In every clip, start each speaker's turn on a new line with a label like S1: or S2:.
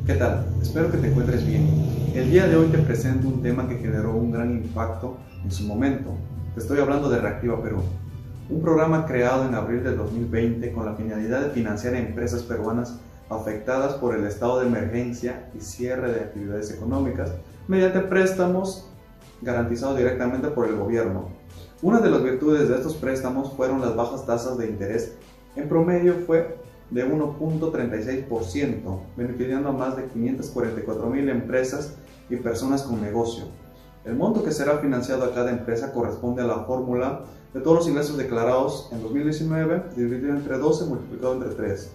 S1: ¿Qué tal? Espero que te encuentres bien. El día de hoy te presento un tema que generó un gran impacto en su momento. Te estoy hablando de Reactiva Perú, un programa creado en abril del 2020 con la finalidad de financiar a empresas peruanas afectadas por el estado de emergencia y cierre de actividades económicas mediante préstamos garantizados directamente por el gobierno. Una de las virtudes de estos préstamos fueron las bajas tasas de interés. En promedio fue de 1.36%, beneficiando a más de 544.000 empresas y personas con negocio. El monto que será financiado a cada empresa corresponde a la fórmula de todos los ingresos declarados en 2019 dividido entre 12 multiplicado entre 3.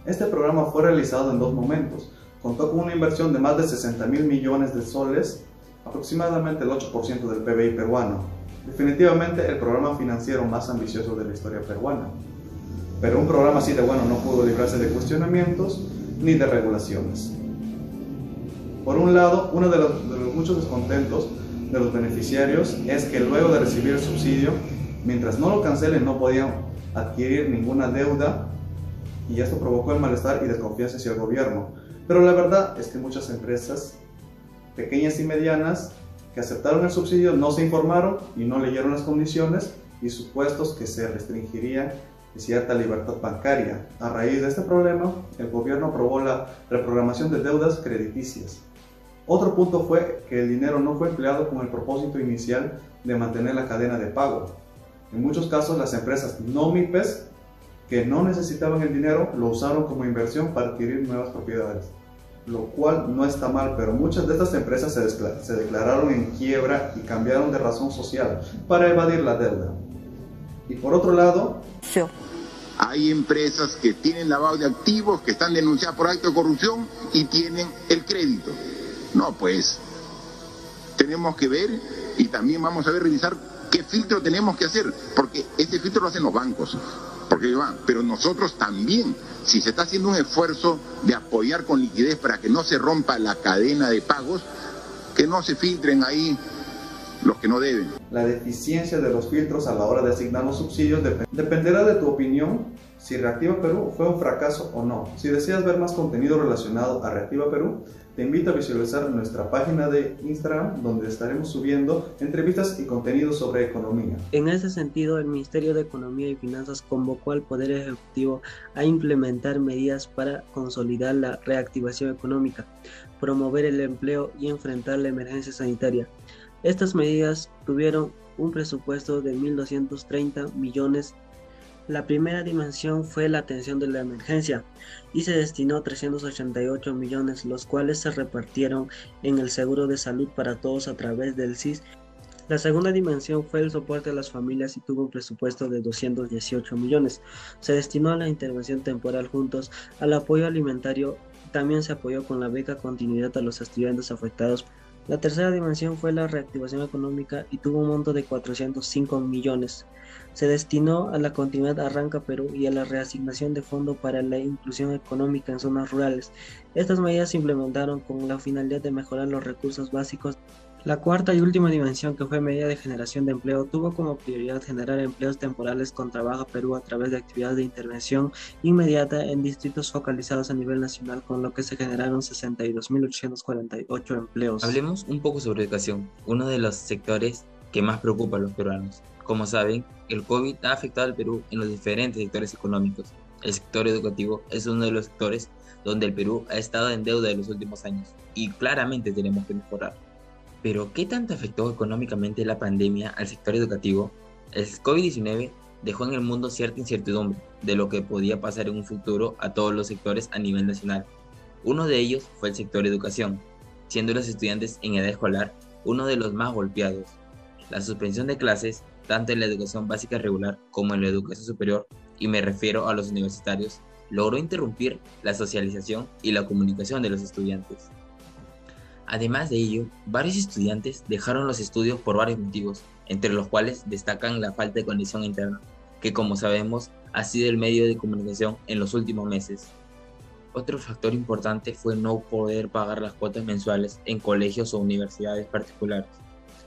S1: Este programa fue realizado en dos momentos. Contó con una inversión de más de 60.000 millones de soles, aproximadamente el 8% del PBI peruano. Definitivamente el programa financiero más ambicioso de la historia peruana. Pero un programa así de bueno no pudo librarse de cuestionamientos ni de regulaciones. Por un lado, uno de los muchos descontentos de los beneficiarios es que luego de recibir el subsidio, mientras no lo cancelen, no podían adquirir ninguna deuda, y esto provocó el malestar y desconfianza hacia el gobierno. Pero la verdad es que muchas empresas pequeñas y medianas que aceptaron el subsidio no se informaron y no leyeron las condiciones y supuestos que se restringiría cierta libertad bancaria. A raíz de este problema, el gobierno aprobó la reprogramación de deudas crediticias. Otro punto fue que el dinero no fue empleado con el propósito inicial de mantener la cadena de pago. En muchos casos, las empresas no MIPES que no necesitaban el dinero lo usaron como inversión para adquirir nuevas propiedades, lo cual no está mal, pero muchas de estas empresas se declararon en quiebra y cambiaron de razón social para evadir la deuda. Y por otro lado,
S2: hay empresas que tienen lavado de activos, que están denunciadas por acto de corrupción y tienen el crédito. No, pues, tenemos que ver y también vamos a ver, revisar qué filtro tenemos que hacer, porque ese filtro lo hacen los bancos, pero nosotros también, si se está haciendo un esfuerzo de apoyar con liquidez para que no se rompa la cadena de pagos, que no se filtren ahí los que no deben.
S1: La deficiencia de los filtros a la hora de asignar los subsidios dependerá de tu opinión si Reactiva Perú fue un fracaso o no. Si deseas ver más contenido relacionado a Reactiva Perú, te invito a visualizar nuestra página de Instagram, donde estaremos subiendo entrevistas y contenidos sobre economía.
S3: En ese sentido, el Ministerio de Economía y Finanzas convocó al Poder Ejecutivo a implementar medidas para consolidar la reactivación económica, promover el empleo y enfrentar la emergencia sanitaria. Estas medidas tuvieron un presupuesto de 1.230 millones. La primera dimensión fue la atención de la emergencia y se destinó 388 millones, los cuales se repartieron en el seguro de salud para todos a través del SIS. La segunda dimensión fue el soporte a las familias y tuvo un presupuesto de 218 millones. Se destinó a la intervención temporal juntos al apoyo alimentario. También se apoyó con la beca continuidad a los estudiantes afectados. La tercera dimensión fue la reactivación económica y tuvo un monto de 405 millones. Se destinó a la continuidad Arranca Perú y a la reasignación de fondo para la inclusión económica en zonas rurales. Estas medidas se implementaron con la finalidad de mejorar los recursos básicos. La cuarta y última dimensión, que fue medida de generación de empleo, tuvo como prioridad generar empleos temporales con Trabaja Perú a través de actividades de intervención inmediata en distritos focalizados a nivel nacional, con lo que se generaron 62.848 empleos.
S4: Hablemos un poco sobre educación, uno de los sectores que más preocupa a los peruanos. Como saben, el COVID ha afectado al Perú en los diferentes sectores económicos. El sector educativo es uno de los sectores donde el Perú ha estado en deuda en los últimos años y claramente tenemos que mejorar. Pero, ¿qué tanto afectó económicamente la pandemia al sector educativo? El COVID-19 dejó en el mundo cierta incertidumbre de lo que podía pasar en un futuro a todos los sectores a nivel nacional. Uno de ellos fue el sector educación, siendo los estudiantes en edad escolar uno de los más golpeados. La suspensión de clases, tanto en la educación básica regular como en la educación superior, y me refiero a los universitarios, logró interrumpir la socialización y la comunicación de los estudiantes. Además de ello, varios estudiantes dejaron los estudios por varios motivos, entre los cuales destacan la falta de conexión interna, que como sabemos ha sido el medio de comunicación en los últimos meses. Otro factor importante fue no poder pagar las cuotas mensuales en colegios o universidades particulares.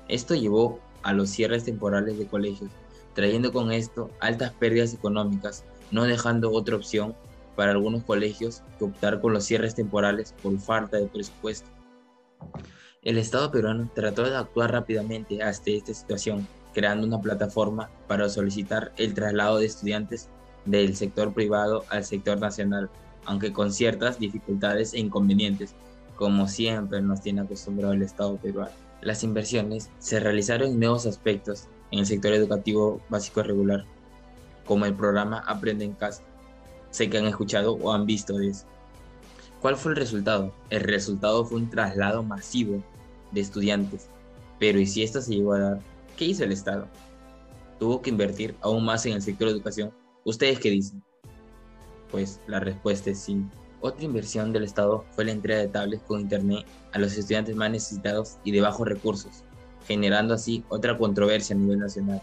S4: Esto llevó a los cierres temporales de colegios, trayendo con esto altas pérdidas económicas, no dejando otra opción para algunos colegios que optar con los cierres temporales por falta de presupuesto. El Estado peruano trató de actuar rápidamente ante esta situación, creando una plataforma para solicitar el traslado de estudiantes del sector privado al sector nacional, aunque con ciertas dificultades e inconvenientes, como siempre nos tiene acostumbrado el Estado peruano. Las inversiones se realizaron en nuevos aspectos en el sector educativo básico regular, como el programa Aprende en Casa. Sé que han escuchado o han visto de eso. ¿Cuál fue el resultado? El resultado fue un traslado masivo de estudiantes. Pero ¿y si esto se llegó a dar? ¿Qué hizo el Estado? ¿Tuvo que invertir aún más en el sector de educación? ¿Ustedes qué dicen? Pues la respuesta es sí. Otra inversión del Estado fue la entrega de tablets con internet a los estudiantes más necesitados y de bajos recursos, generando así otra controversia a nivel nacional,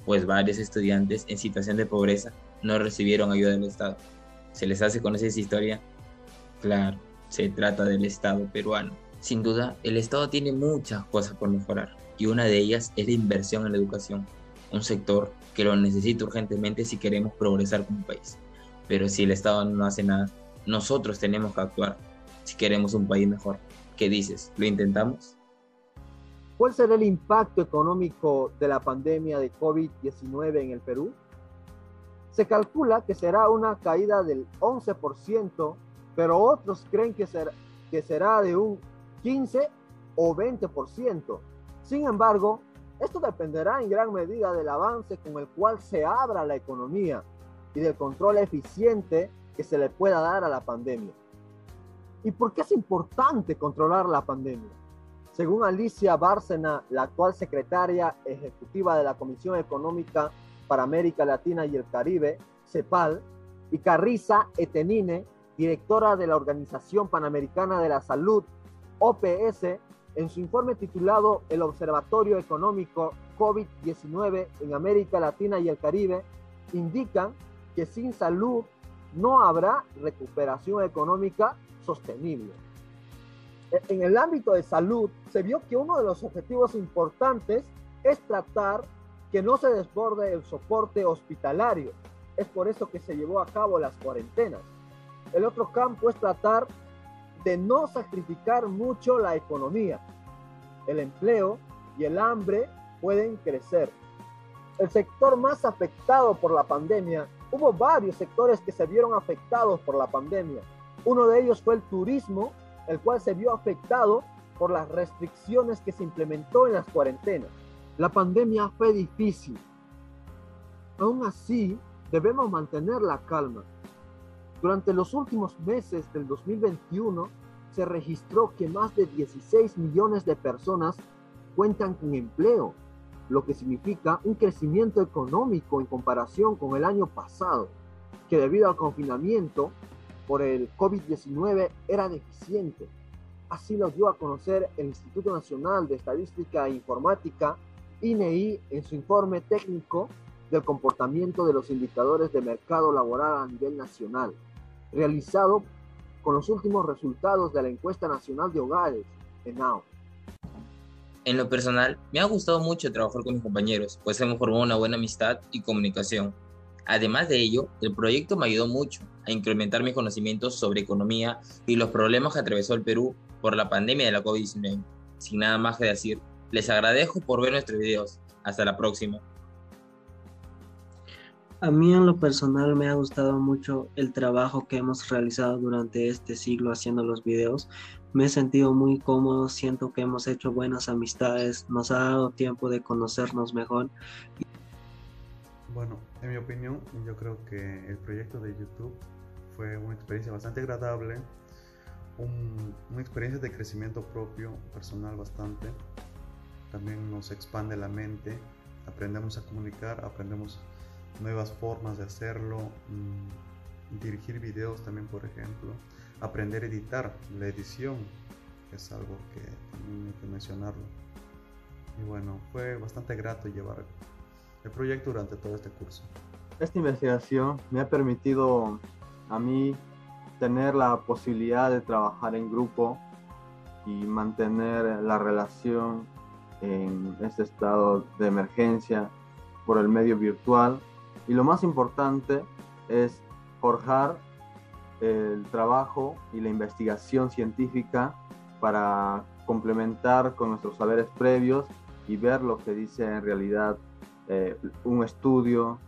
S4: pues varios estudiantes en situación de pobreza no recibieron ayuda del Estado. ¿Se les hace conocer esa historia? Claro, se trata del Estado peruano. Sin duda, el Estado tiene muchas cosas por mejorar, y una de ellas es la inversión en la educación, un sector que lo necesita urgentemente si queremos progresar como país. Pero si el Estado no hace nada, nosotros tenemos que actuar si queremos un país mejor. ¿Qué dices? ¿Lo intentamos?
S5: ¿Cuál será el impacto económico de la pandemia de COVID-19 en el Perú? Se calcula que será una caída del 11%, pero otros creen que será de un 15 o 20%. Sin embargo, esto dependerá en gran medida del avance con el cual se abra la economía y del control eficiente que se le pueda dar a la pandemia. ¿Y por qué es importante controlar la pandemia? Según Alicia Bárcena, la actual secretaria ejecutiva de la Comisión Económica para América Latina y el Caribe, CEPAL, y Carissa Etenine, directora de la Organización Panamericana de la Salud, OPS, en su informe titulado El Observatorio Económico COVID-19 en América Latina y el Caribe, indican que sin salud no habrá recuperación económica sostenible. En el ámbito de salud, se vio que uno de los objetivos importantes es tratar que no se desborde el soporte hospitalario. Es por eso que se llevó a cabo las cuarentenas. El otro campo es tratar de no sacrificar mucho la economía. El empleo y el hambre pueden crecer. El sector más afectado por la pandemia, hubo varios sectores que se vieron afectados por la pandemia. Uno de ellos fue el turismo, el cual se vio afectado por las restricciones que se implementó en las cuarentenas. La pandemia fue difícil. Aún así, debemos mantener la calma. Durante los últimos meses del 2021, se registró que más de 16 millones de personas cuentan con empleo, lo que significa un crecimiento económico en comparación con el año pasado, que debido al confinamiento por el COVID-19 era deficiente. Así lo dio a conocer el Instituto Nacional de Estadística e Informática, INEI, en su informe técnico del comportamiento de los indicadores de mercado laboral a nivel nacional, realizado con los últimos resultados de la Encuesta Nacional de Hogares, ENAHO.
S4: En lo personal, me ha gustado mucho trabajar con mis compañeros, pues hemos formado una buena amistad y comunicación. Además de ello, el proyecto me ayudó mucho a incrementar mis conocimientos sobre economía y los problemas que atravesó el Perú por la pandemia de la COVID-19. Sin nada más que decir, les agradezco por ver nuestros videos. Hasta la próxima.
S3: A mí en lo personal me ha gustado mucho el trabajo que hemos realizado durante este siglo haciendo los videos. Me he sentido muy cómodo, siento que hemos hecho buenas amistades, nos ha dado tiempo de conocernos mejor.
S1: Bueno, en mi opinión, yo creo que el proyecto de YouTube fue una experiencia bastante agradable, una experiencia de crecimiento propio, personal bastante. También nos expande la mente, aprendemos a comunicar, aprendemos nuevas formas de hacerlo, dirigir videos también, por ejemplo, aprender a editar, la edición, que es algo que también hay que mencionarlo. Y bueno, fue bastante grato llevar el proyecto durante todo este curso.
S5: Esta investigación me ha permitido a mí tener la posibilidad de trabajar en grupo y mantener la relación en este estado de emergencia por el medio virtual. Y lo más importante es forjar el trabajo y la investigación científica para complementar con nuestros saberes previos y ver lo que dice en realidad un estudio.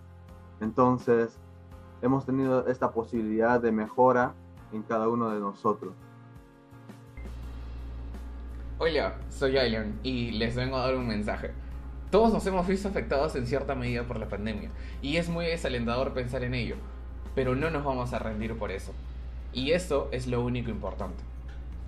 S5: Entonces, hemos tenido esta posibilidad de mejora en cada uno de nosotros.
S6: Hola, soy Alan y les vengo a dar un mensaje. Todos nos hemos visto afectados en cierta medida por la pandemia y es muy desalentador pensar en ello, pero no nos vamos a rendir por eso. Y eso es lo único importante.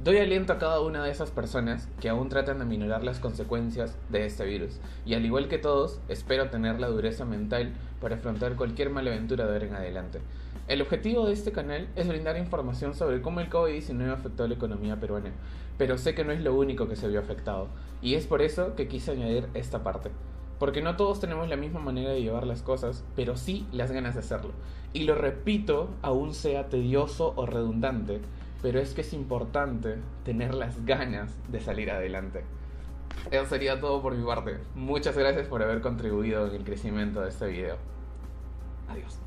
S6: Doy aliento a cada una de esas personas que aún tratan de minorar las consecuencias de este virus y al igual que todos, espero tener la dureza mental para afrontar cualquier mala aventura de ahora en adelante. El objetivo de este canal es brindar información sobre cómo el COVID-19 afectó a la economía peruana, pero sé que no es lo único que se vio afectado, y es por eso que quise añadir esta parte. Porque no todos tenemos la misma manera de llevar las cosas, pero sí las ganas de hacerlo. Y lo repito, aún sea tedioso o redundante, pero es que es importante tener las ganas de salir adelante. Eso sería todo por mi parte. Muchas gracias por haber contribuido en el crecimiento de este video. Adiós.